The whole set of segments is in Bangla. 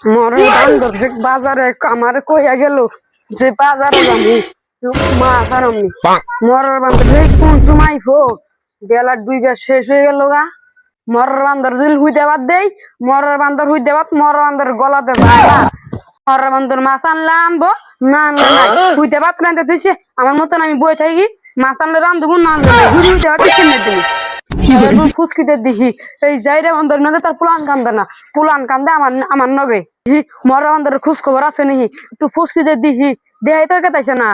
মরে বান্দর যে বাজারে আমার কইয়া গেল যে বাজারে যাবো মাছ আর আমি মরার বান্দর যে কোন সময় ফো বেলা 2টা শেষ হয়ে গেল গা। মরার বান্দর যদি হুই দেবার দেই মরার বান্দর হুই দেবার মরার বান্দর গলাতে যায় না। মরার বান্দর মাছ আনলে আনবো না আনলে নাই হুই দেবার রাঁধতে দিছে আমার মতন আমি বই থাকি মাছ আনলে রান্ধবো না আনলে নাই হুই দেবার কিছু নেই তুমি ফুসকিতে দিহি এই যাইরে বান্দর নগে তার পুলান কান্দে না পুলান কান্দে আমার নগে মরা বান্দর খোঁজ খবর আছে নাহি একটু ফুসকিতে দিহি দেহাই তো কেতাইছে না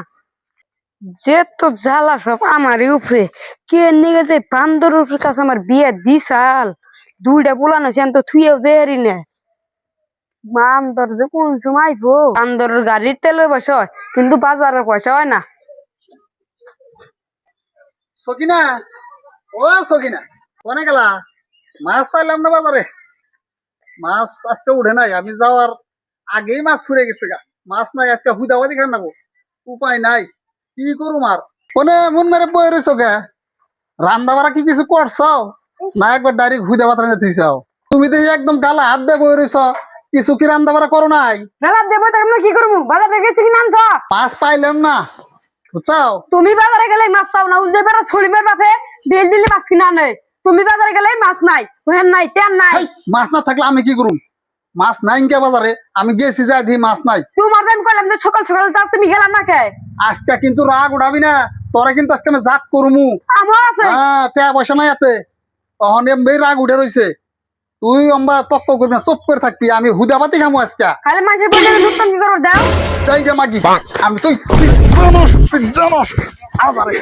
যে তো জ্বালা সব আমারই উপরে কে নিয়ে যে বান্দর উপরে কাছে আমার বিয়ে দিশাল 2টা পুলান হয়েছে তো থুয়েও যে হারি না বান্দর যে কোন সময় আইবো বান্দরের গাড়ির তেলের পয়সা হয় কিন্তু বাজারের পয়সা হয় না। সকিনা ও সকিনা কোনে গেলা? মাছ পাইলাম না বাজারে, মাছ আজকে উঠে নাই। আমি যাওয়ার আগেই মাছ ফুরে গেছে গা, মাছ নাই আজকে হুদাবাদি খান নাকো, উপায় নাই কি করুম আর। কোনে মন মেরে বয়ে রয়েছ কে? রান্না বাড়া কি কিছু করছাও না একবার ডাইরেক্ট হুদাবাদ রান্না থুইছাও? তুমি তো একদম গালা হাত দিয়ে বয়ে রয়েছ, কিছু কি রান্না বাড়া করো নাই? বেলা দেবো তাহলে কি করবো বাজার থেকে গেছি কিনে আনছ মাছ পাইলাম না বুঝছাও। তুমি বাজারে গেলে মাছ পাও না উজে বেড়া ছড়িবার বাপে ডেল দিলে মাছ কিনা আনে তুমি বাজারে গেলে মাছ নাই ওহেন নাই তেন নাই হেই, মাছ না থাকলে আমি কি করুম? মাছ নাই কে বাজারে? আমি গেছি যাই দি মাছ নাই। তোমার আমি কইলাম যে সকাল সকাল যাও তুমি গেলাম না কে আজকে কিন্তু রাগ উঠাবি না, তোরা কিন্তু আজকে আমি জাত করমু। আমার আছে হ্যাঁ টাকা পয়সা নাই এতে, তখন এমনি রাগ উঠে রয়েছে। তুই আমরা তক্ক করবি না, চুপ করে থাকবি। আমি হুদাবাতি খামু আজকে। খালি মাছের বলে নতুন কি করো দাও যাই যে মাগি আমি তুই জানোস আবারে